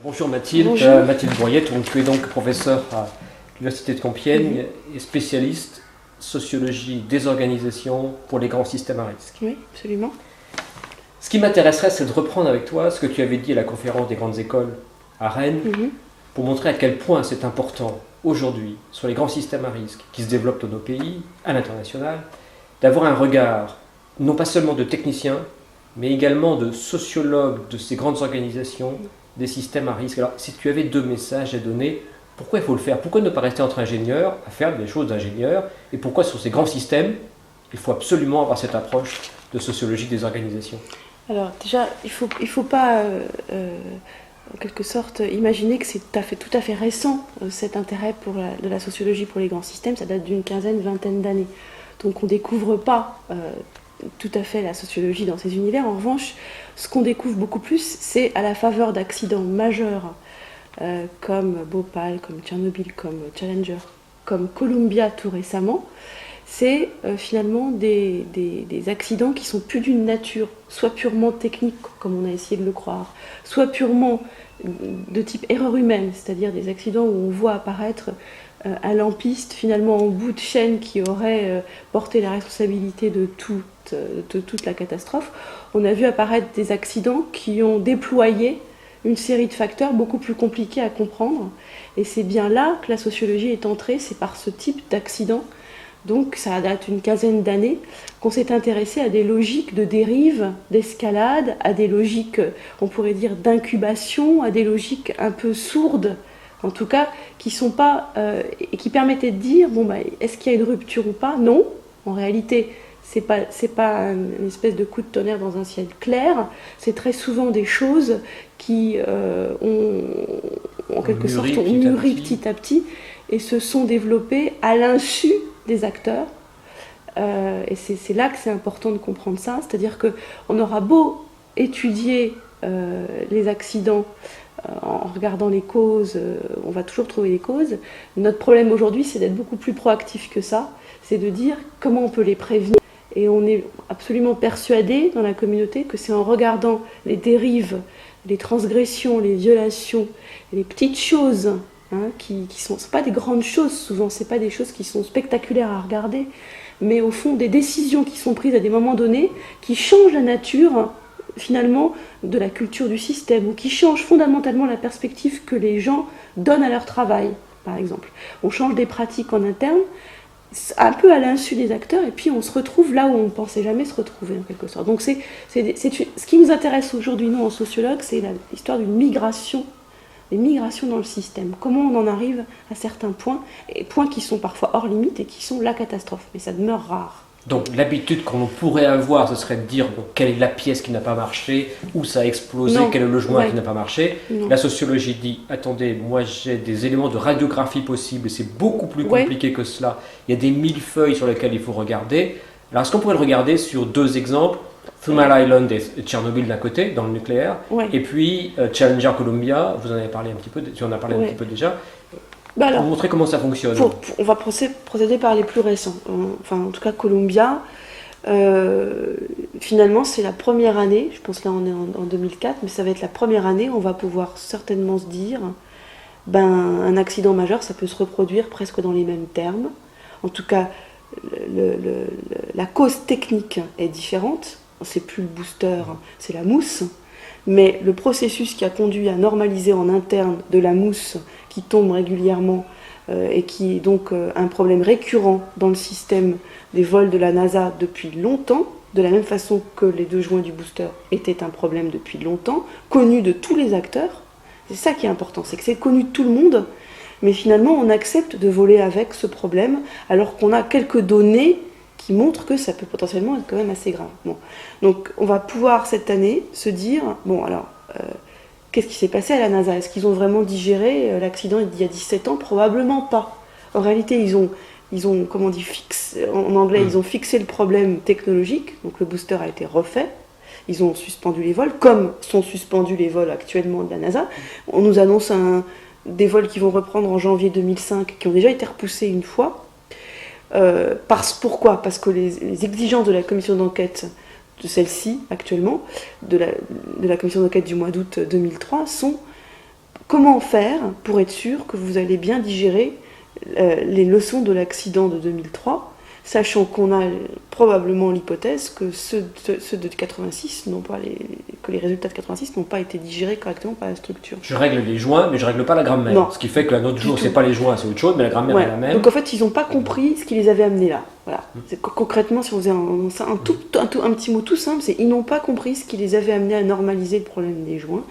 Bonjour Mathilde. Bonjour. Mathilde Bourriette, tu es donc professeure à l'Université de Compiègne et spécialiste sociologie des organisations pour les grands systèmes à risque. Oui, absolument. Ce qui m'intéresserait, c'est de reprendre avec toi ce que tu avais dit à la conférence des grandes écoles à Rennes, pour montrer à quel point c'est important aujourd'hui sur les grands systèmes à risque qui se développent dans nos pays, à l'international, d'avoir un regard non pas seulement de techniciens, mais également de sociologues de ces grandes organisations, des systèmes à risque. Alors, si tu avais deux messages à donner, pourquoi il faut le faire? Pourquoi ne pas rester entre ingénieurs, à faire des choses d'ingénieurs? Et pourquoi sur ces grands systèmes, il faut absolument avoir cette approche de sociologie des organisations? Alors déjà, il faut pas, en quelque sorte, imaginer que c'est tout à fait récent, cet intérêt de la sociologie pour les grands systèmes. Ça date d'une quinzaine, vingtaine d'années. Donc on ne découvre pas tout à fait la sociologie dans ces univers. En revanche, ce qu'on découvre beaucoup plus, c'est à la faveur d'accidents majeurs comme Bhopal, comme Tchernobyl, comme Challenger, comme Columbia tout récemment. C'est finalement des accidents qui sont plus d'une nature, soit purement technique, comme on a essayé de le croire, soit purement de type erreur humaine, c'est-à-dire des accidents où on voit apparaître un lampiste finalement en bout de chaîne qui aurait porté la responsabilité de toute la catastrophe. On a vu apparaître des accidents qui ont déployé une série de facteurs beaucoup plus compliqués à comprendre. Et c'est bien là que la sociologie est entrée, c'est par ce type d'accident. Donc ça date une quinzaine d'années qu'on s'est intéressé à des logiques de dérive, d'escalade, à des logiques, on pourrait dire, d'incubation, à des logiques un peu sourdes, en tout cas, qui sont pas et qui permettaient de dire est-ce qu'il y a une rupture ou pas? Non, en réalité, c'est pas une espèce de coup de tonnerre dans un ciel clair. C'est très souvent des choses qui ont en quelque sorte mûri petit à petit et se sont développées à l'insu des acteurs. Et c'est là que c'est important de comprendre ça. C'est-à-dire qu'on aura beau étudier les accidents en regardant les causes, on va toujours trouver les causes. Notre problème aujourd'hui, c'est d'être beaucoup plus proactif que ça. C'est de dire comment on peut les prévenir. Et on est absolument persuadé dans la communauté que c'est en regardant les dérives, les transgressions, les violations, les petites choses qui sont pas des grandes choses souvent, c'est pas des choses qui sont spectaculaires à regarder, mais au fond des décisions qui sont prises à des moments donnés qui changent la nature finalement de la culture du système ou qui changent fondamentalement la perspective que les gens donnent à leur travail, par exemple. On change des pratiques en interne, un peu à l'insu des acteurs, et puis on se retrouve là où on ne pensait jamais se retrouver en quelque sorte. Donc ce qui nous intéresse aujourd'hui, nous en sociologue, c'est l'histoire d'une migration, des migrations dans le système. Comment on en arrive à certains points, et points qui sont parfois hors limite et qui sont la catastrophe, mais ça demeure rare. Donc l'habitude qu'on pourrait avoir, ce serait de dire quelle est la pièce qui n'a pas marché, où ça a explosé, quel est le logement qui n'a pas marché. Non. La sociologie dit, attendez, moi j'ai des éléments de radiographie possibles, c'est beaucoup plus compliqué que cela. Il y a des millefeuilles sur lesquels il faut regarder. Alors est-ce qu'on pourrait le regarder sur deux exemples, Three Mile Island et Tchernobyl d'un côté, dans le nucléaire, et puis Challenger Columbia, vous en avez parlé un petit peu, tu en as parlé un petit peu déjà. Alors, pour montrer comment ça fonctionne. On va procéder par les plus récents. Enfin, en tout cas, Columbia, finalement, c'est la première année, je pense là on est en 2004, mais ça va être la première année où on va pouvoir certainement se dire un accident majeur, ça peut se reproduire presque dans les mêmes termes. En tout cas, la cause technique est différente. C'est plus le booster, c'est la mousse. Mais le processus qui a conduit à normaliser en interne de la mousse qui tombe régulièrement et qui est donc un problème récurrent dans le système des vols de la NASA depuis longtemps, de la même façon que les 2 joints du booster étaient un problème depuis longtemps, connu de tous les acteurs. C'est ça qui est important, c'est que c'est connu de tout le monde, mais finalement on accepte de voler avec ce problème alors qu'on a quelques données qui montre que ça peut potentiellement être quand même assez grave. Bon. Donc on va pouvoir cette année se dire, qu'est-ce qui s'est passé à la NASA? Est-ce qu'ils ont vraiment digéré l'accident d'il y a 17 ans? Probablement pas. En réalité, ils ont comment on dit, en anglais, ils ont fixé le problème technologique, donc le booster a été refait, ils ont suspendu les vols, comme sont suspendus les vols actuellement de la NASA. On nous annonce des vols qui vont reprendre en janvier 2005, qui ont déjà été repoussés une fois. Pourquoi? Parce que les exigences de la commission d'enquête de celle-ci, actuellement, de la commission d'enquête du mois d'août 2003, sont Comment faire pour être sûr que vous allez bien digérer les leçons de l'accident de 2003, sachant qu'on a probablement l'hypothèse que ceux de 86 que les résultats de 86 n'ont pas été digérés correctement par la structure. Je règle les joints, mais je règle pas la grammaire. Non. Ce qui fait que l'autre jour, c'est pas les joints, c'est autre chose, mais la grammaire est la même. Donc en fait, ils n'ont pas compris ce qui les avait amenés là. Voilà. Concrètement, si on faisait un petit mot tout simple, c'est ils n'ont pas compris ce qui les avait amenés à normaliser le problème des joints.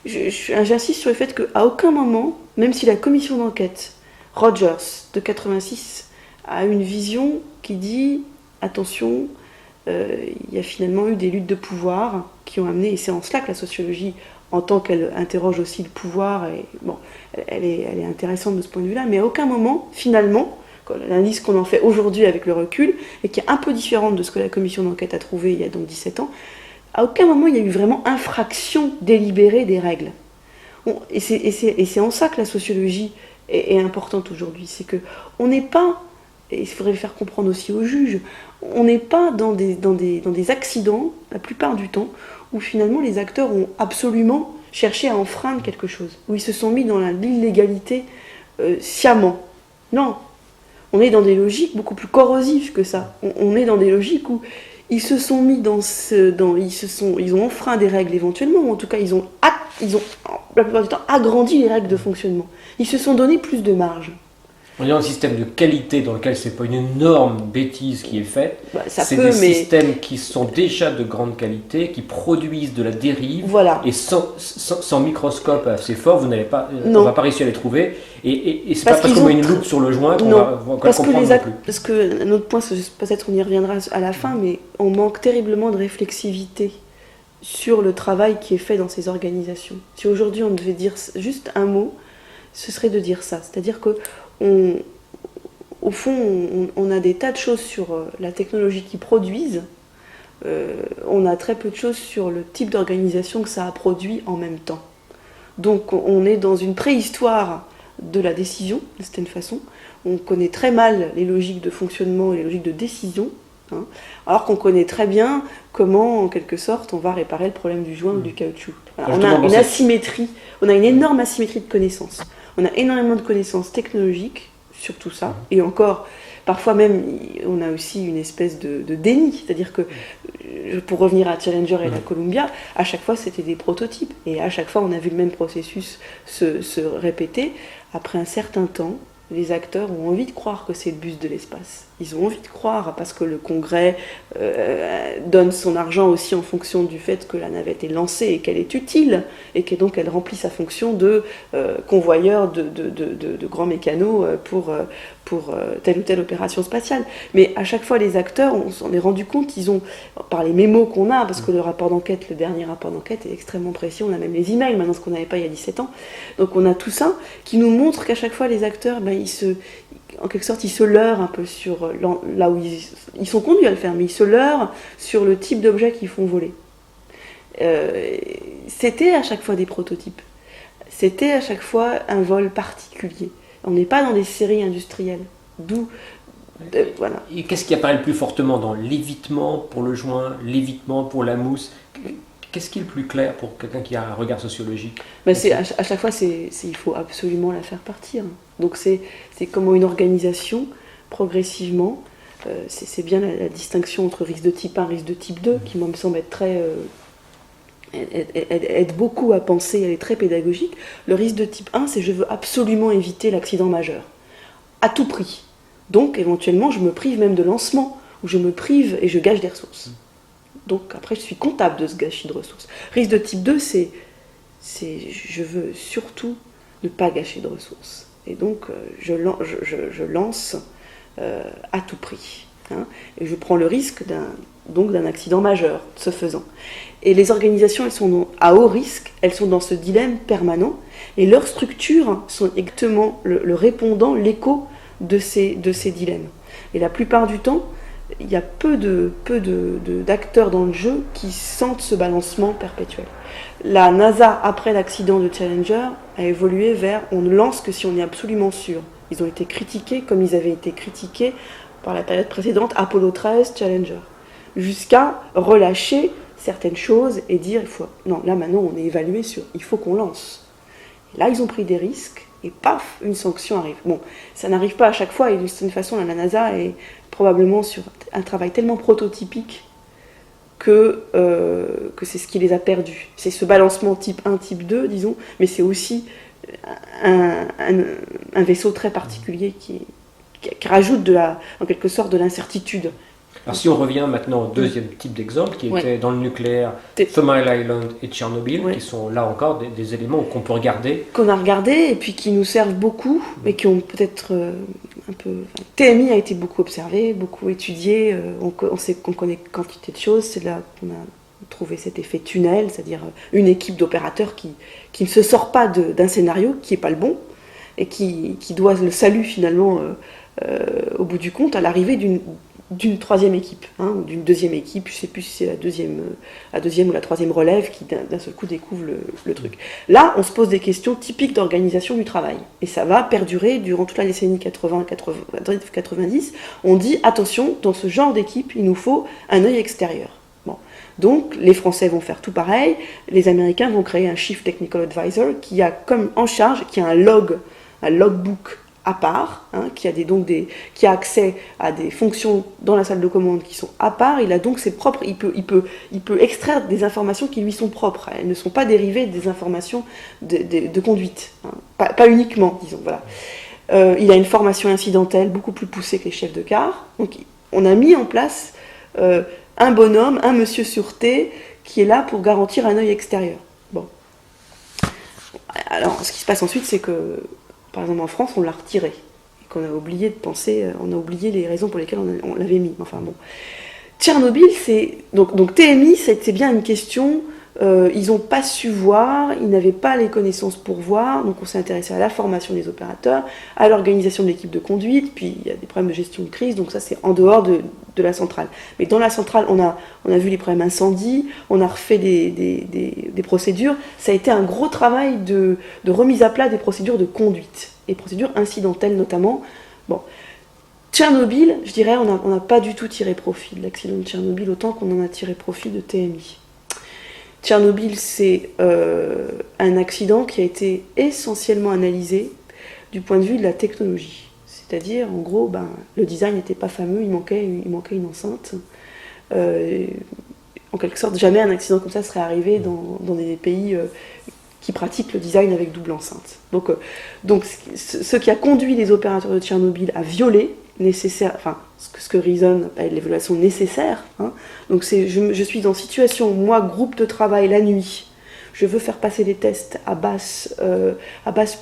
J'insiste sur le fait qu'à aucun moment, même si la commission d'enquête Rogers de 86 a une vision qui dit attention, il y a finalement eu des luttes de pouvoir qui ont amené, et c'est en cela que la sociologie, en tant qu'elle interroge aussi le pouvoir, elle est intéressante de ce point de vue-là, mais à aucun moment, finalement, l'analyse qu'on en fait aujourd'hui avec le recul, et qui est un peu différente de ce que la commission d'enquête a trouvé il y a donc 17 ans, à aucun moment il y a eu vraiment infraction délibérée des règles. Et c'est en ça que la sociologie est importante aujourd'hui, c'est que on n'est pas, et il faudrait le faire comprendre aussi aux juges, on n'est pas dans des accidents, la plupart du temps, où finalement les acteurs ont absolument cherché à enfreindre quelque chose, où ils se sont mis dans l'illégalité sciemment. Non, on est dans des logiques beaucoup plus corrosives que ça. On est dans des logiques où ils se sont mis ils ont enfreint des règles éventuellement, ou en tout cas ils ont la plupart du temps agrandi les règles de fonctionnement. Ils se sont donné plus de marge. On est dans un système de qualité dans lequel c'est pas une énorme bêtise qui est faite. C'est des systèmes qui sont déjà de grande qualité, qui produisent de la dérive. Voilà. Et sans microscope assez fort, on va pas réussir à les trouver. Et c'est pas parce qu'on met une loupe sur le joint qu'on va comprendre non plus. Parce que notre point, peut-être on y reviendra à la fin, mais on manque terriblement de réflexivité sur le travail qui est fait dans ces organisations. Si aujourd'hui on devait dire juste un mot, ce serait de dire ça. C'est-à-dire que au fond, on a des tas de choses sur la technologie qu'ils produisent. On a très peu de choses sur le type d'organisation que ça a produit en même temps. Donc on est dans une préhistoire de la décision, de certaine façon. On connaît très mal les logiques de fonctionnement et les logiques de décision, alors qu'on connaît très bien comment, en quelque sorte, on va réparer le problème du joint ou du caoutchouc. Voilà, on a une asymétrie, on a une énorme asymétrie de connaissances. On a énormément de connaissances technologiques sur tout ça, et encore, parfois même, on a aussi une espèce de déni, c'est-à-dire que, pour revenir à Challenger et la Columbia, à chaque fois c'était des prototypes, et à chaque fois on a vu le même processus se répéter. Après un certain temps, les acteurs ont envie de croire que c'est le bus de l'espace. Ils ont envie de croire, parce que le Congrès donne son argent aussi en fonction du fait que la navette est lancée et qu'elle est utile, et que donc elle remplit sa fonction de convoyeur de grands mécanos pour telle ou telle opération spatiale. Mais à chaque fois, les acteurs, on s'en est rendu compte, ils ont, par les mémos qu'on a, parce que le dernier rapport d'enquête est extrêmement précis, on a même les emails maintenant, ce qu'on n'avait pas il y a 17 ans. Donc on a tout ça qui nous montre qu'à chaque fois, les acteurs, en quelque sorte, ils se leurrent un peu sur là où ils sont conduits à le faire, mais ils se leurrent sur le type d'objet qu'ils font voler. C'était à chaque fois des prototypes. C'était à chaque fois un vol particulier. On n'est pas dans des séries industrielles. Voilà. Et qu'est-ce qui apparaît le plus fortement dans l'évitement pour le joint, l'évitement pour la mousse? Qu'est-ce qui est le plus clair pour quelqu'un qui a un regard sociologique? À chaque fois, il faut absolument la faire partir. Donc c'est comment une organisation, progressivement, c'est bien la distinction entre risque de type 1 et risque de type 2, qui moi me semble être aide beaucoup à penser, elle est très pédagogique. Le risque de type 1, c'est je veux absolument éviter l'accident majeur, à tout prix. Donc éventuellement, je me prive même de lancement, ou je me prive et je gâche des ressources. Donc après, je suis comptable de ce gâchis de ressources. Risque de type 2, c'est je veux surtout ne pas gâcher de ressources. Et donc, je lance à tout prix. Et je prends le risque d'un accident majeur, ce faisant. Et les organisations, elles sont à haut risque, elles sont dans ce dilemme permanent, et leurs structures sont exactement le répondant, l'écho de ces dilemmes. Et la plupart du temps, il y a peu d'acteurs dans le jeu qui sentent ce balancement perpétuel. La NASA, après l'accident de Challenger, a évolué vers on ne lance que si on est absolument sûr. Ils ont été critiqués comme ils avaient été critiqués par la période précédente, Apollo 13, Challenger, jusqu'à relâcher certaines choses et dire non, là maintenant on est évalué sur il faut qu'on lance. Là, ils ont pris des risques, et paf, une sanction arrive. Bon, ça n'arrive pas à chaque fois, et d'une certaine façon, la NASA est probablement sur un travail tellement prototypique que c'est ce qui les a perdus. C'est ce balancement type 1, type 2, disons, mais c'est aussi un vaisseau très particulier qui rajoute en quelque sorte de l'incertitude. Alors si on revient maintenant au deuxième type d'exemple, qui était dans le nucléaire, Three Mile Island et Tchernobyl, qui sont là encore des éléments qu'on peut regarder. Qu'on a regardés et puis qui nous servent beaucoup, mais qui ont peut-être un peu... TMI a été beaucoup observé, beaucoup étudié, on sait qu'on connaît quantité de choses, c'est là qu'on a trouvé cet effet tunnel, c'est-à-dire une équipe d'opérateurs qui ne se sort pas d'un scénario qui n'est pas le bon, et qui doit le salut finalement, au bout du compte, à l'arrivée d'une troisième équipe, ou d'une deuxième équipe, je ne sais plus si c'est la deuxième ou la troisième relève qui d'un seul coup découvre le truc. Là, on se pose des questions typiques d'organisation du travail, et ça va perdurer durant toute la décennie 80-90. On dit, attention, dans ce genre d'équipe, il nous faut un œil extérieur. Bon. Donc, les Français vont faire tout pareil, les Américains vont créer un Chief Technical Advisor qui a comme en charge, qui a un logbook à part, qui a accès à des fonctions dans la salle de commande qui sont à part. Il a donc ses propres, il peut extraire des informations qui lui sont propres. Elles ne sont pas dérivées des informations de conduite, pas uniquement, disons. Voilà. Il a une formation incidentelle beaucoup plus poussée que les chefs de car. Donc, on a mis en place un bonhomme, un monsieur sûreté, qui est là pour garantir un œil extérieur. Bon. Alors, ce qui se passe ensuite, c'est que par exemple, en France, on l'a retiré. Et qu'on a oublié de penser, on a oublié les raisons pour lesquelles on l'avait mis. Enfin bon. Tchernobyl, c'est. Donc TMI, c'est bien une question. Ils n'ont pas su voir, ils n'avaient pas les connaissances pour voir. Donc on s'est intéressé à la formation des opérateurs, à l'organisation de l'équipe de conduite. Puis il y a des problèmes de gestion de crise. Donc ça, c'est en dehors de la centrale. Mais dans la centrale, on a vu les problèmes incendie, on a refait des procédures. Ça a été un gros travail de remise à plat des procédures de conduite, et procédures incidentelles notamment. Bon. Tchernobyl, je dirais, on n'a pas du tout tiré profit de l'accident de Tchernobyl autant qu'on en a tiré profit de TMI. Tchernobyl, c'est un accident qui a été essentiellement analysé du point de vue de la technologie. C'est-à-dire, en gros, le design n'était pas fameux, il manquait une enceinte. En quelque sorte, jamais un accident comme ça serait arrivé dans des pays qui pratiquent le design avec double enceinte. Donc ce qui a conduit les opérateurs de Tchernobyl à violer ce que Reason appelle l'évaluation nécessaire. Donc je suis en situation, moi, groupe de travail la nuit, je veux faire passer les tests à basse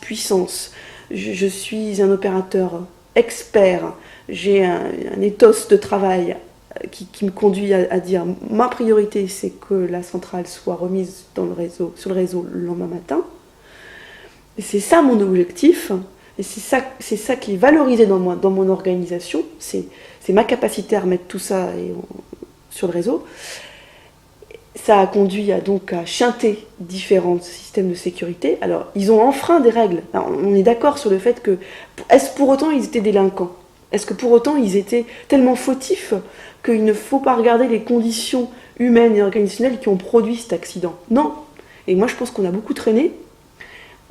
puissance, je suis un opérateur expert, j'ai un ethos de travail qui me conduit à dire ma priorité c'est que la centrale soit remise sur le réseau le lendemain matin. Et c'est ça mon objectif. Et c'est ça qui est valorisé dans mon organisation, c'est ma capacité à remettre tout ça sur le réseau. Ça a conduit à chanter différents systèmes de sécurité. Alors, ils ont enfreint des règles. Alors, on est d'accord sur le fait que... Est-ce pour autant ils étaient délinquants ? Est-ce que pour autant ils étaient tellement fautifs qu'il ne faut pas regarder les conditions humaines et organisationnelles qui ont produit cet accident ? Non. Et moi, je pense qu'on a beaucoup traîné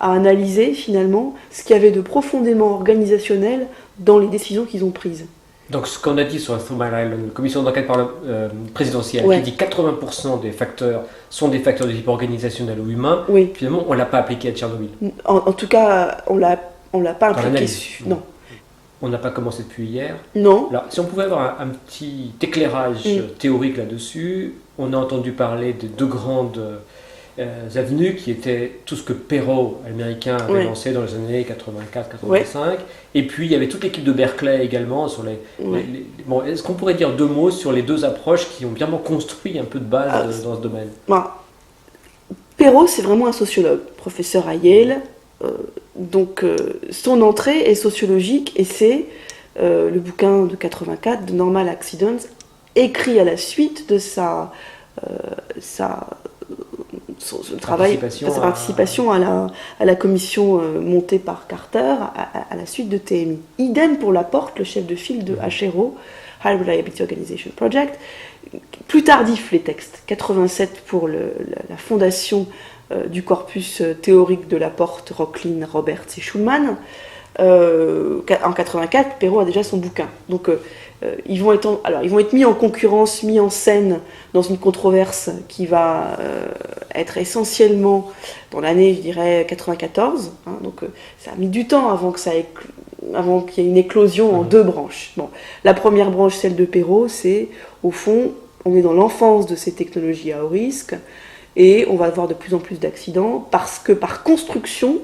à analyser finalement ce qu'il y avait de profondément organisationnel dans les décisions qu'ils ont prises. Donc ce qu'on a dit sur la Three Mile Island, la commission d'enquête présidentielle, qui dit 80% des facteurs sont des facteurs de type organisationnel ou humain, finalement on ne l'a pas appliqué à Tchernobyl. En tout cas, on l'a pas appliqué. Non. On n'a pas commencé depuis hier. Non. Alors, si on pouvait avoir un petit éclairage théorique là-dessus, on a entendu parler de deux grandes avenues qui étaient tout ce que Perot, américain, avait lancé dans les années 84-85. Et puis il y avait toute l'équipe de Berkeley également sur Bon, est-ce qu'on pourrait dire deux mots sur les deux approches qui ont vraiment construit un peu de base dans ce domaine ? Perot, c'est vraiment un sociologue, professeur à Yale. Donc son entrée est sociologique et c'est le bouquin de 84, The Normal Accidents, écrit à la suite de sa participation à la commission montée par Carter à la suite de TMI. Idem pour Laporte, le chef de file de HRO, High Reliability Organization Project. Plus tardif les textes, 87 pour la fondation du corpus théorique de Laporte, Rocklin, Roberts et Schulman. En 84, Perot a déjà son bouquin. Donc ils vont être mis en concurrence, mis en scène dans une controverse qui va être essentiellement dans l'année, je dirais, 94. Hein, donc ça a mis du temps avant qu'il y ait une éclosion en deux branches. Bon, la première branche, celle de Perot, c'est, au fond, on est dans l'enfance de ces technologies à haut risque, et on va avoir de plus en plus d'accidents, parce que par construction,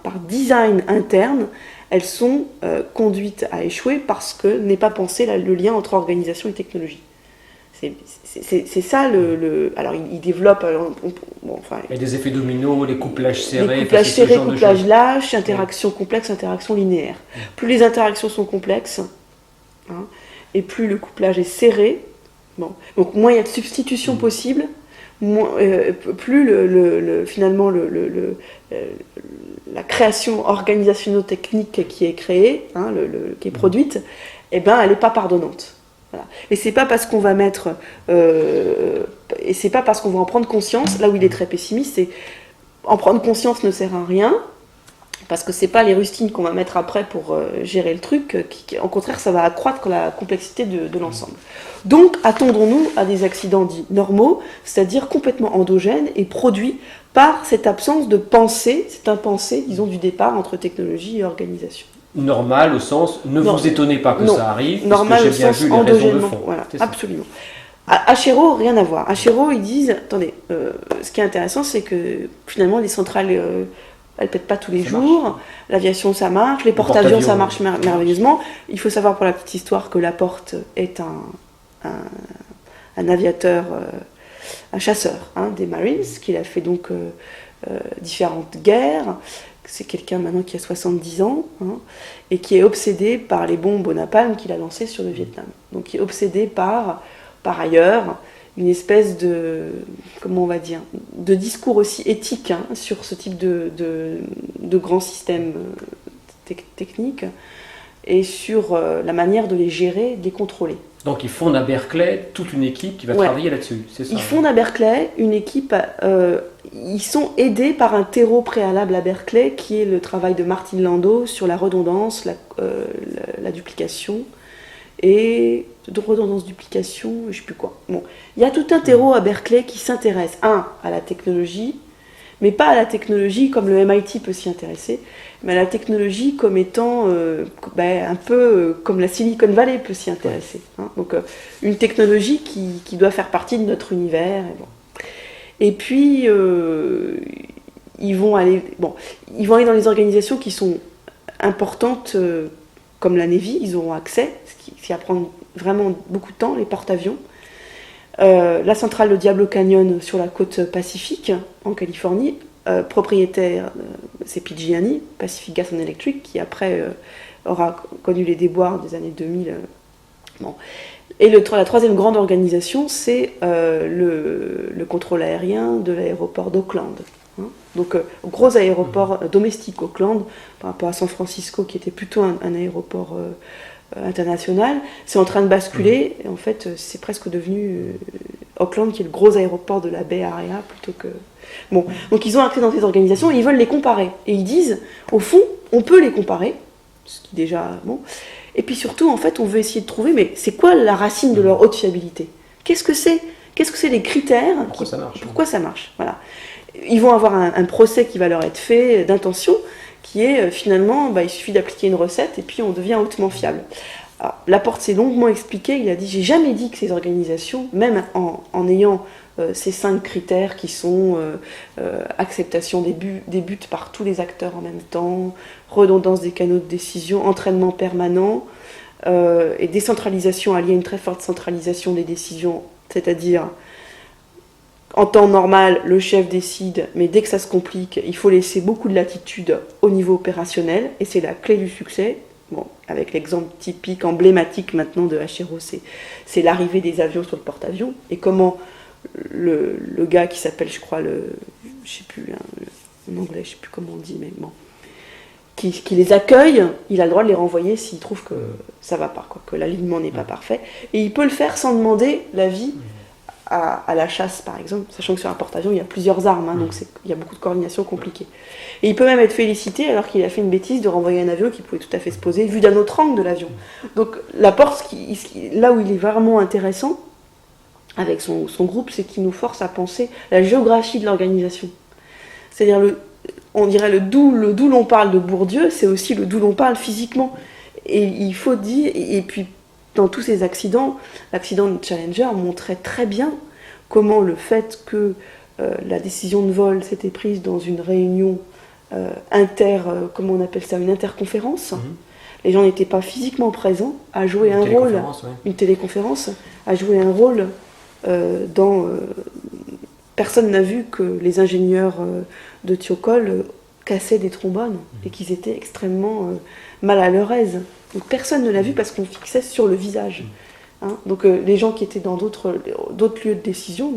par design interne, elles sont conduites à échouer parce que n'est pas pensé le lien entre organisation et technologie. C'est ça alors il développe. Il y a des effets dominos, les couplages serrés. Les couplages serrés, couplages lâches, interactions complexes, interactions linéaires. Plus les interactions sont complexes, et plus le couplage est serré, donc moins il y a de substitutions possibles, plus finalement la création organisationnelle-technique qui est créée, qui est produite, elle n'est pas pardonnante. Voilà. Et c'est pas parce qu'on va c'est pas parce qu'on va en prendre conscience, là où il est très pessimiste, c'est en prendre conscience ne sert à rien, parce que c'est pas les rustines qu'on va mettre après pour gérer le truc, au contraire ça va accroître la complexité de l'ensemble. Donc attendons-nous à des accidents dits normaux, c'est-à-dire complètement endogènes et produits par cette absence de pensée, c'est un pensée, disons, du départ entre technologie et organisation. Normal au sens, vous étonnez pas que ça arrive, normal parce que j'ai bien vu les raisons de fond. Voilà, absolument. À Chéreau, rien à voir. À Chéreau, ils disent, attendez, ce qui est intéressant, c'est que finalement, les centrales, elles pètent pas tous les jours, l'aviation, ça marche, les porte-avions, ça marche merveilleusement. Il faut savoir pour la petite histoire que Laporte est un aviateur, un chasseur des Marines, qu'il a fait donc différentes guerres. C'est quelqu'un maintenant qui a 70 ans, et qui est obsédé par les bombes au napalm qu'il a lancées sur le Vietnam. Donc il est obsédé par ailleurs, une espèce de, comment on va dire, de discours aussi éthique sur ce type de grands systèmes techniques, et sur la manière de les gérer, de les contrôler. Donc ils fondent à Berkeley toute une équipe qui va travailler là-dessus, c'est ça? Ils fondent à Berkeley une équipe, ils sont aidés par un terreau préalable à Berkeley qui est le travail de Martin Landau sur la redondance, la duplication, et de redondance-duplication, je ne sais plus quoi. Bon, il y a tout un terreau à Berkeley qui s'intéresse, à la technologie, mais pas à la technologie comme le MIT peut s'y intéresser, mais à la technologie comme étant un peu comme la Silicon Valley peut s'y intéresser. Donc une technologie qui doit faire partie de notre univers. Et puis ils vont aller dans les organisations qui sont importantes, comme la Navy, ils auront accès, ce qui va prendre vraiment beaucoup de temps, les porte-avions. La centrale de Diablo Canyon sur la côte Pacifique, en Californie, propriétaire, c'est PG&E, Pacific Gas and Electric, qui après aura connu les déboires des années 2000. Et la troisième grande organisation, c'est le contrôle aérien de l'aéroport d'Auckland. Donc, gros aéroport domestique Auckland, par rapport à San Francisco, qui était plutôt un aéroport international, c'est en train de basculer, et en fait, c'est presque devenu Auckland, qui est le gros aéroport de la Bay Area, plutôt que... Bon, donc ils ont accès dans ces organisations, et ils veulent les comparer. Et ils disent, au fond, on peut les comparer, ce qui déjà... Bon. Et puis surtout, en fait, on veut essayer de trouver, mais c'est quoi la racine de leur haute fiabilité? Qu'est-ce que c'est les critères? Pourquoi ça marche? Voilà. Ils vont avoir un procès qui va leur être fait d'intention, qui est finalement, il suffit d'appliquer une recette et puis on devient hautement fiable. Alors, Laporte s'est longuement expliqué, il a dit, j'ai jamais dit que ces organisations, même en ayant ces 5 critères qui sont acceptation des buts par tous les acteurs en même temps, redondance des canaux de décision, entraînement permanent, et décentralisation alliée à une très forte centralisation des décisions, c'est-à-dire en temps normal, le chef décide, mais dès que ça se complique, il faut laisser beaucoup de latitude au niveau opérationnel, et c'est la clé du succès. Bon, avec l'exemple typique, emblématique maintenant de Hachero, c'est l'arrivée des avions sur le porte-avions, et comment le gars qui s'appelle, je crois, je sais plus, en anglais, je sais plus comment on dit, mais bon, qui les accueille, il a le droit de les renvoyer s'il trouve que ça va pas, que l'alignement n'est pas parfait, et il peut le faire sans demander l'avis à la chasse, par exemple, sachant que sur un porte-avions, il y a plusieurs armes, donc il y a beaucoup de coordination compliquée. Et il peut même être félicité alors qu'il a fait une bêtise de renvoyer un avion qui pouvait tout à fait se poser, vu d'un autre angle de l'avion. Donc la porte, là où il est vraiment intéressant, avec son groupe, c'est qu'il nous force à penser la géographie de l'organisation. C'est-à-dire, on dirait le d'où l'on parle de Bourdieu, c'est aussi le d'où l'on parle physiquement. Et il faut dire, et puis dans tous ces accidents, l'accident de Challenger montrait très bien comment le fait que la décision de vol s'était prise dans une réunion comment on appelle ça, une interconférence. Les gens n'étaient pas physiquement présents à jouer un rôle, une téléconférence, à jouer un rôle dans... personne n'a vu que les ingénieurs de Thiokol cassaient des trombones et qu'ils étaient extrêmement mal à leur aise. Donc personne ne l'a vu parce qu'on fixait sur le visage. Donc les gens qui étaient dans d'autres lieux de décision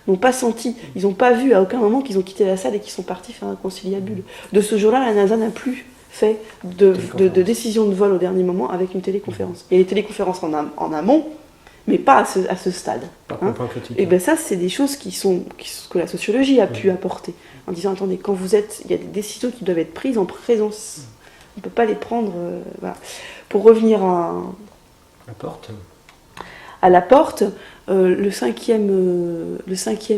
n'ont pas senti, ils n'ont pas vu à aucun moment qu'ils ont quitté la salle et qu'ils sont partis faire un conciliabule. De ce jour-là, la NASA n'a plus fait de décision de vol au dernier moment avec une téléconférence. Il y a les téléconférences en amont, mais pas à ce stade. Et bien ça, c'est des choses que la sociologie a pu apporter, en disant, attendez, il y a des décisions qui doivent être prises en présence. On ne peut pas les prendre... voilà. Pour revenir à la porte, le cinquième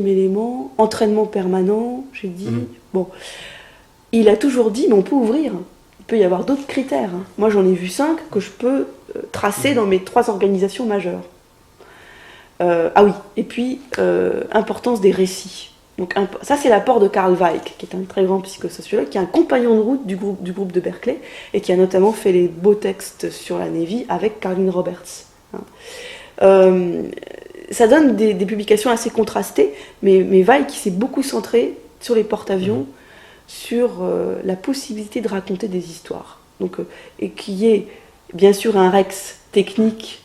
élément, entraînement permanent, j'ai dit, bon, il a toujours dit, mais on peut ouvrir, il peut y avoir d'autres critères. Moi j'en ai vu 5 que je peux tracer dans mes 3 organisations majeures. Et puis, importance des récits. Donc, ça c'est l'apport de Karl Weick, qui est un très grand psychosociologue, qui est un compagnon de route du groupe de Berkeley, et qui a notamment fait les beaux textes sur la Navy avec Carlin Roberts. Ça donne des publications assez contrastées, mais Weick s'est beaucoup centré sur les porte-avions, sur la possibilité de raconter des histoires. Donc, et qu'il y ait bien sûr un rex technique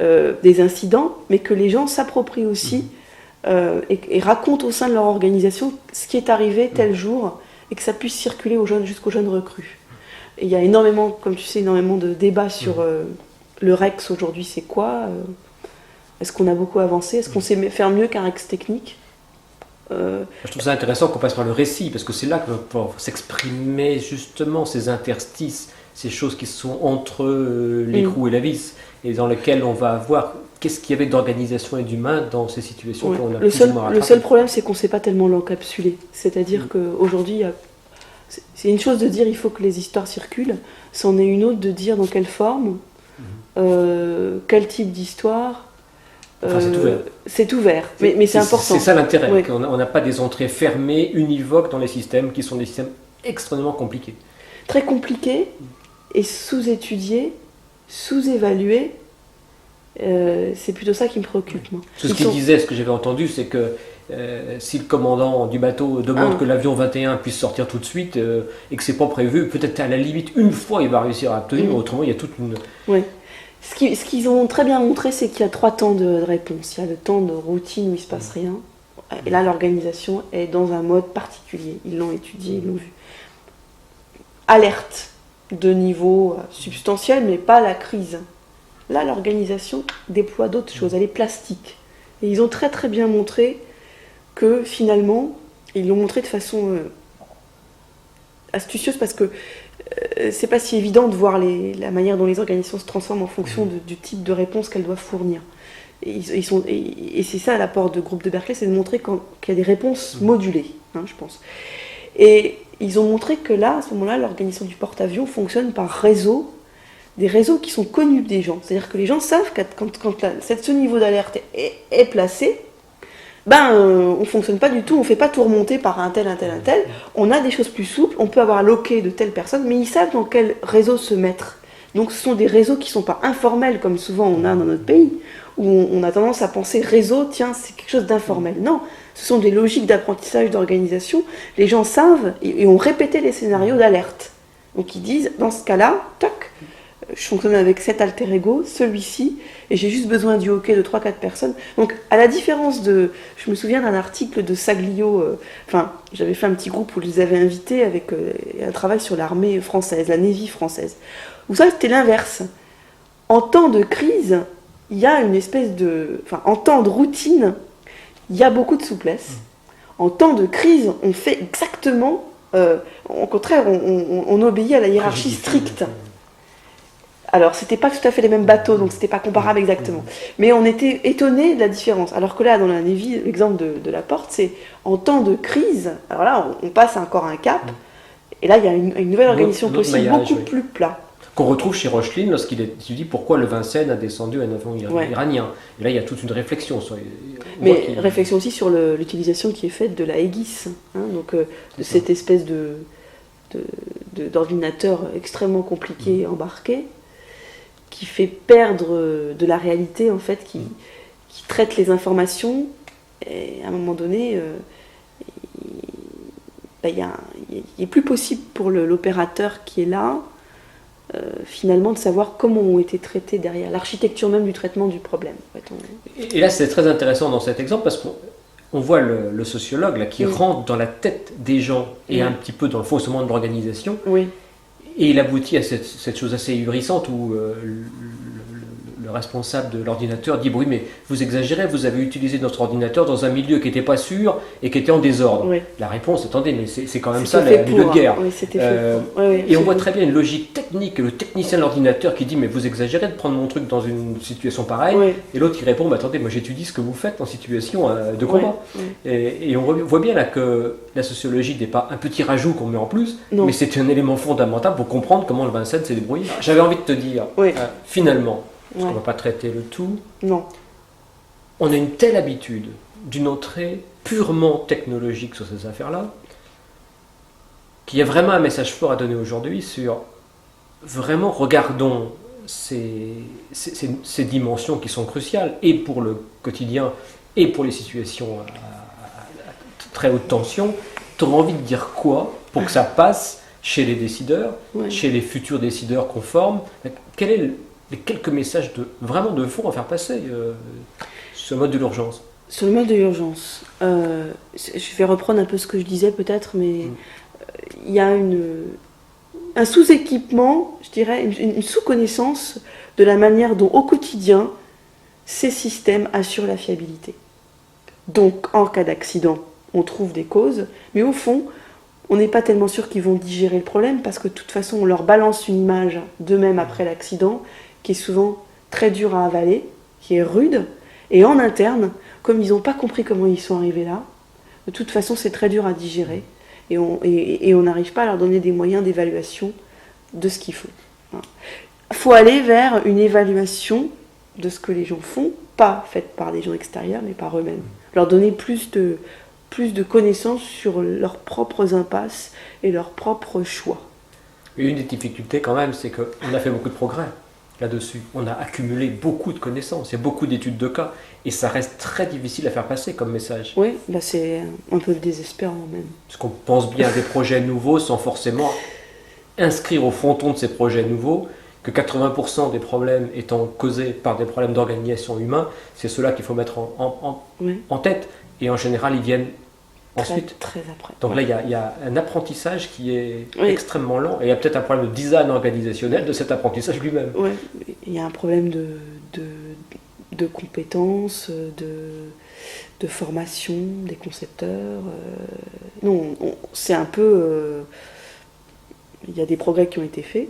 des incidents, mais que les gens s'approprient aussi et racontent au sein de leur organisation ce qui est arrivé tel jour, et que ça puisse circuler jusqu'aux jeunes recrues. Et il y a énormément, comme tu sais, énormément de débats sur le rex aujourd'hui, c'est quoi Est-ce qu'on a beaucoup avancé? Est-ce qu'on sait faire mieux qu'un rex technique? Je trouve ça intéressant qu'on passe par le récit, parce que c'est là que va pouvoir s'exprimer justement ces interstices, ces choses qui sont entre l'écrou et la vis, et dans lesquelles on va voir qu'est-ce qu'il y avait d'organisation et d'humain dans ces situations qu'on a plus ou moins rattrapées. Le seul problème, c'est qu'on ne sait pas tellement l'encapsuler. C'est-à-dire qu'aujourd'hui, c'est une chose de dire il faut que les histoires circulent, c'en est une autre de dire dans quelle forme, quel type d'histoire. C'est ouvert. C'est ouvert, mais c'est important. C'est ça l'intérêt, qu'on n'a pas des entrées fermées, univoques dans les systèmes, qui sont des systèmes extrêmement compliqués. Très compliqués et sous-étudiés, sous-évalués. C'est plutôt ça qui me préoccupe, moi. Ce qu'il disait, ce que j'avais entendu, c'est que si le commandant du bateau demande que l'avion 21 puisse sortir tout de suite et que c'est pas prévu, peut-être à la limite une fois il va réussir à obtenir, autrement il y a toute une... Oui. Ce qu'ils ont très bien montré, c'est qu'il y a 3 temps de réponse. Il y a le temps de routine où il ne se passe rien, et là l'organisation est dans un mode particulier. Ils l'ont étudié, ils l'ont vu. Alerte de niveau substantiel, mais pas la crise. Là, l'organisation déploie d'autres choses, elle est plastique. Et ils ont très très bien montré que finalement, ils l'ont montré de façon astucieuse, parce que c'est pas si évident de voir la manière dont les organisations se transforment en fonction du type de réponse qu'elles doivent fournir. Et c'est ça l'apport de groupe de Berkeley, c'est de montrer qu'il y a des réponses modulées, je pense. Et ils ont montré que là, à ce moment-là, l'organisation du porte-avions fonctionne par réseau, des réseaux qui sont connus des gens. C'est-à-dire que les gens savent que quand ce niveau d'alerte est placé, on ne fonctionne pas du tout, on ne fait pas tout remonter par un tel. On a des choses plus souples, on peut avoir loqué de telle personne, mais ils savent dans quel réseau se mettre. Donc ce sont des réseaux qui ne sont pas informels, comme souvent on a dans notre pays, où on a tendance à penser réseau, tiens, c'est quelque chose d'informel. Non, ce sont des logiques d'apprentissage, d'organisation. Les gens savent et ont répété les scénarios d'alerte. Donc ils disent, dans ce cas-là, tac, je fonctionne avec cet alter ego, celui-ci, et j'ai juste besoin du hockey de 3-4 personnes. Donc, à la différence de... Je me souviens d'un article de Saglio, j'avais fait un petit groupe où je les avais invités avec un travail sur l'armée française, la Navy française, où ça, c'était l'inverse. En temps de crise, il y a une espèce de... en temps de routine, il y a beaucoup de souplesse. En temps de crise, on fait exactement... au contraire, on obéit à la hiérarchie stricte. Alors, c'était pas tout à fait les mêmes bateaux, donc c'était pas comparable exactement. Mais on était étonnés de la différence. Alors que là, dans la Navy, l'exemple de la porte, c'est en temps de crise. Alors là, on passe encore un cap. Et là, il y a une nouvelle organisation possible, beaucoup plus plat. Qu'on retrouve chez Rochlin lorsqu'il dit pourquoi le Vincennes a descendu un avion iranien. Et là, il y a toute une réflexion. Mais réflexion aussi sur l'utilisation qui est faite de la Aegis, donc de cette espèce d'ordinateur extrêmement compliqué embarqué, qui fait perdre de la réalité, en fait, qui traite les informations, et à un moment donné, il n'est plus possible pour l'opérateur qui est là, finalement, de savoir comment ont été traités derrière, l'architecture même du traitement du problème. En fait, Et là, c'est très intéressant dans cet exemple, parce qu'on voit le sociologue là, qui rentre dans la tête des gens et un petit peu dans le fonctionnement de l'organisation. Oui. Et il aboutit à cette chose assez ahurissante où le responsable de l'ordinateur dit « Oui, mais vous exagérez, vous avez utilisé notre ordinateur dans un milieu qui n'était pas sûr et qui était en désordre. Oui. » La réponse, attendez, mais c'est quand même ça, le milieu de guerre. Oui, c'était fait pour. Et on voit très bien une logique technique, le technicien de l'ordinateur qui dit « Mais vous exagérez de prendre mon truc dans une situation pareille. Oui. » Et l'autre qui répond « Attendez, moi j'étudie ce que vous faites en situation de combat. Oui. » Et on voit bien là que la sociologie n'est pas un petit rajout qu'on met en plus, mais c'est un élément fondamental pour comprendre comment le Vincennes s'est débrouillé. J'avais envie de te dire, finalement, parce qu'on ne va pas traiter le tout, on a une telle habitude d'une entrée purement technologique sur ces affaires-là, qu'il y a vraiment un message fort à donner aujourd'hui sur, vraiment, regardons ces dimensions qui sont cruciales, et pour le quotidien, et pour les situations à très haute tension. Tu auras envie de dire quoi pour que ça passe chez les décideurs, chez les futurs décideurs qu'on forme? Quel est les quelques messages vraiment de fond à faire passer sur le mode de l'urgence? Sur le mode de l'urgence, je vais reprendre un peu ce que je disais peut-être, mais il y a un sous-équipement, je dirais, une sous-connaissance de la manière dont au quotidien ces systèmes assurent la fiabilité. Donc en cas d'accident, on trouve des causes, mais au fond, on n'est pas tellement sûr qu'ils vont digérer le problème, parce que de toute façon, on leur balance une image d'eux-mêmes après l'accident, qui est souvent très dure à avaler, qui est rude, et en interne, comme ils n'ont pas compris comment ils sont arrivés là, de toute façon, c'est très dur à digérer, et on n'arrive pas à leur donner des moyens d'évaluation de ce qu'il faut. Il faut aller vers une évaluation de ce que les gens font, pas faite par des gens extérieurs, mais par eux-mêmes. Leur donner plus de connaissances sur leurs propres impasses et leurs propres choix. Et une des difficultés quand même, c'est qu'on a fait beaucoup de progrès là-dessus. On a accumulé beaucoup de connaissances, il y a beaucoup d'études de cas, et ça reste très difficile à faire passer comme message. Oui, c'est un peu désespérant même. Parce qu'on pense bien à des projets nouveaux sans forcément inscrire au fronton de ces projets nouveaux que 80% des problèmes étant causés par des problèmes d'organisation humaine, c'est ceux-là qu'il faut mettre en tête. Et en général, ils viennent ensuite. Très après. Donc là, il y a un apprentissage qui est extrêmement lent. Et il y a peut-être un problème de design organisationnel de cet apprentissage lui-même. Oui, il y a un problème de compétences, de formation des concepteurs. Non, c'est un peu... il y a des progrès qui ont été faits.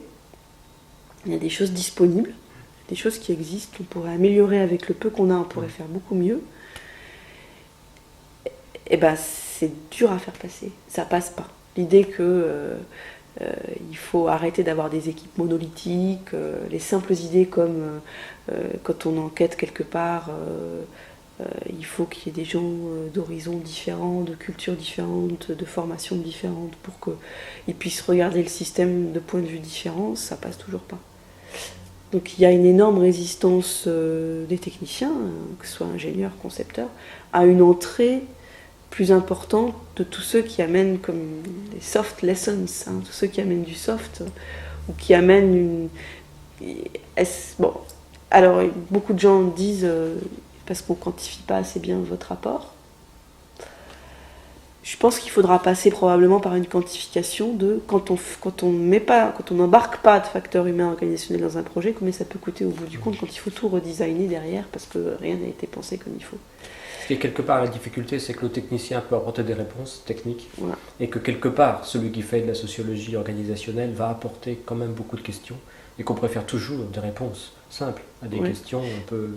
Il y a des choses disponibles, des choses qui existent. On pourrait améliorer avec le peu qu'on a, on pourrait faire beaucoup mieux. Et ben, c'est dur à faire passer, ça passe pas. L'idée que il faut arrêter d'avoir des équipes monolithiques, les simples idées comme quand on enquête quelque part, il faut qu'il y ait des gens d'horizons différents, de cultures différentes, de formations différentes pour qu'ils puissent regarder le système de points de vue différents, ça passe toujours pas. Donc il y a une énorme résistance des techniciens, que ce soit ingénieurs, concepteurs, à une entrée plus importante de tous ceux qui amènent comme des soft lessons, tous ceux qui amènent du soft, ou qui amènent Bon, alors beaucoup de gens disent, parce qu'on ne quantifie pas assez bien votre rapport, je pense qu'il faudra passer probablement par une quantification de quand on n'embarque pas de facteur humain organisationnel dans un projet, combien ça peut coûter au bout du compte quand il faut tout redesigner derrière parce que rien n'a été pensé comme il faut. Et quelque part, la difficulté, c'est que le technicien peut apporter des réponses techniques, Voilà. et que quelque part, celui qui fait de la sociologie organisationnelle va apporter quand même beaucoup de questions, et qu'on préfère toujours des réponses simples à des questions un peu...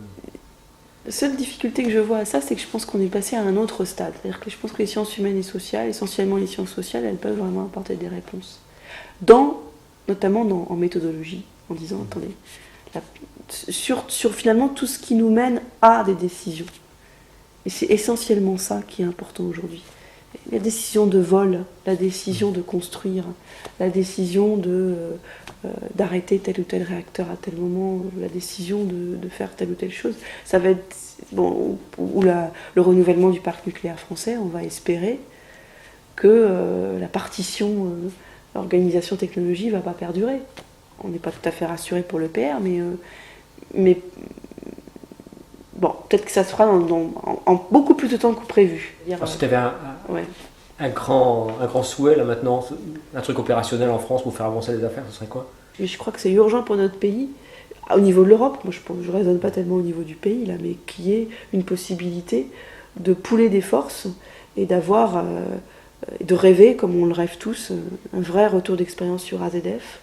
La seule difficulté que je vois à ça, c'est que je pense qu'on est passé à un autre stade. C'est-à-dire que je pense que les sciences humaines et sociales, essentiellement les sciences sociales, elles peuvent vraiment apporter des réponses. Notamment en méthodologie, en disant, attendez, sur finalement tout ce qui nous mène à des décisions. Et c'est essentiellement ça qui est important aujourd'hui. La décision de vol, la décision de construire, la décision d'arrêter tel ou tel réacteur à tel moment, la décision de faire telle ou telle chose, ça va être... Bon, le renouvellement du parc nucléaire français, on va espérer que la partition organisation technologie ne va pas perdurer. On n'est pas tout à fait rassuré pour le PR, mais bon, peut-être que ça se fera en beaucoup plus de temps que prévu. Alors, si tu avais un grand souhait, là maintenant, un truc opérationnel en France pour faire avancer les affaires, ce serait quoi? Et je crois que c'est urgent pour notre pays, au niveau de l'Europe, moi je ne raisonne pas tellement au niveau du pays, là, mais qu'il y ait une possibilité de pouler des forces et d'avoir, de rêver, comme on le rêve tous, un vrai retour d'expérience sur AZF,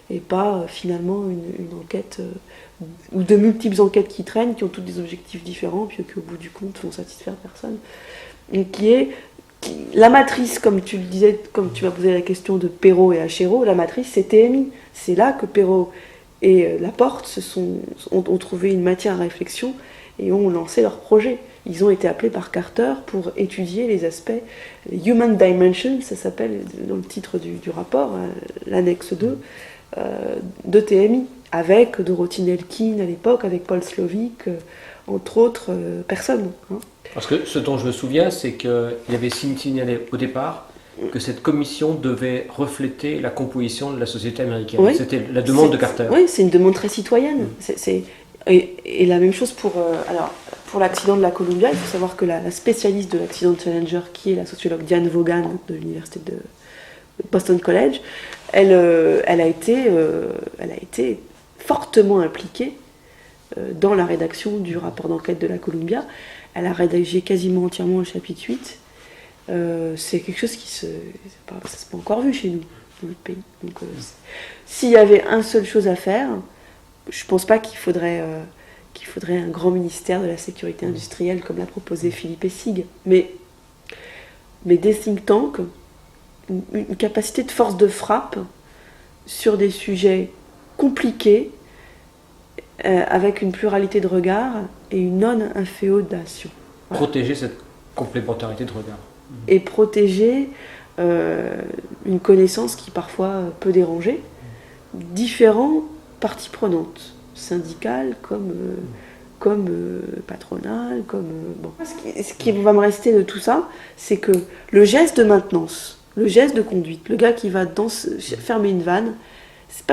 et pas finalement une enquête, ou de multiples enquêtes qui traînent, qui ont toutes des objectifs différents, puis qui au bout du compte vont satisfaire personne. Et la matrice, comme tu le disais, comme tu m'as posé la question de Perrault et Achéreau, la matrice c'est TMI. C'est là que Perrault et Laporte ont trouvé une matière à réflexion et ont lancé leur projet. Ils ont été appelés par Carter pour étudier les aspects Human Dimension, ça s'appelle dans le titre du rapport, l'annexe 2, de TMI, avec Dorothy Nelkin à l'époque, avec Paul Slovic, entre autres personnes. Hein. Parce que ce dont je me souviens, c'est qu'il y avait signalé au départ que cette commission devait refléter la composition de la société américaine. Oui, c'était la demande de Carter. Oui, c'est une demande très citoyenne. Et la même chose pour l'accident de la Columbia. Il faut savoir que la spécialiste de l'accident de Challenger, qui est la sociologue Diane Vaughan de l'université de Boston College, elle a été fortement impliquée dans la rédaction du rapport d'enquête de la Columbia. Elle a rédigé quasiment entièrement le chapitre 8. C'est quelque chose ça s'est pas encore vu chez nous, dans notre pays. Donc, s'il y avait une seule chose à faire, je ne pense pas qu'il faudrait un grand ministère de la sécurité industrielle comme l'a proposé Philippe Essig, mais des think tanks, une capacité de force de frappe sur des sujets compliqués, avec une pluralité de regards et une non-inféodation. Voilà. Protéger cette complémentarité de regard. Et protéger une connaissance qui parfois peut déranger différentes parties prenantes, syndicales comme patronales, bon. Ce qui va me rester de tout ça, c'est que le geste de maintenance, le geste de conduite, le gars qui va fermer une vanne, c'est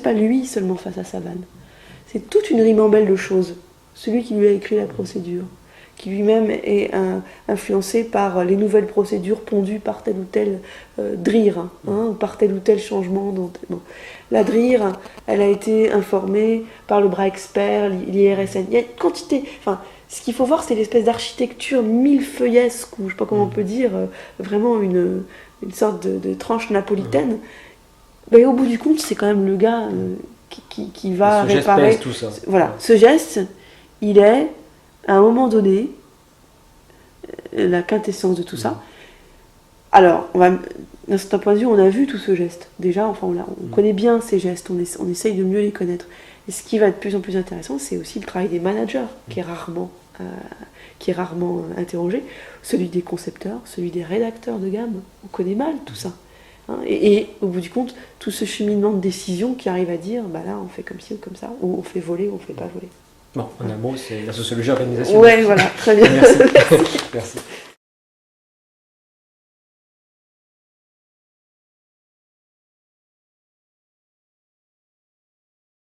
pas lui seulement face à sa vanne. C'est toute une ribambelle de choses. Celui qui lui a écrit la procédure, qui lui-même est influencé par les nouvelles procédures pondues par tel ou tel DRIR, ou par tel ou tel changement. La DRIR, elle a été informée par le bras expert, l'IRSN. Il y a une quantité... ce qu'il faut voir, c'est l'espèce d'architecture millefeuillesque, ou je ne sais pas comment on peut dire, vraiment une sorte de tranche napolitaine. Mais au bout du compte, c'est quand même le gars qui va réparer... Tout ça. Voilà, ce geste, il est, à un moment donné, la quintessence de tout ça. Alors, d'un certain point de vue, on a vu tout ce geste. Déjà, on connaît bien ces gestes, on essaye de mieux les connaître. Et ce qui va être de plus en plus intéressant, c'est aussi le travail des managers, qui est rarement interrogé. Celui des concepteurs, celui des rédacteurs de gamme. On connaît mal tout ça. Et au bout du compte, tout ce cheminement de décision qui arrive à dire, là, on fait comme ci ou comme ça, ou on fait voler ou on fait pas voler. Bon, en un mot, c'est la sociologie organisationnelle. Ouais, voilà, très bien. Merci. Merci.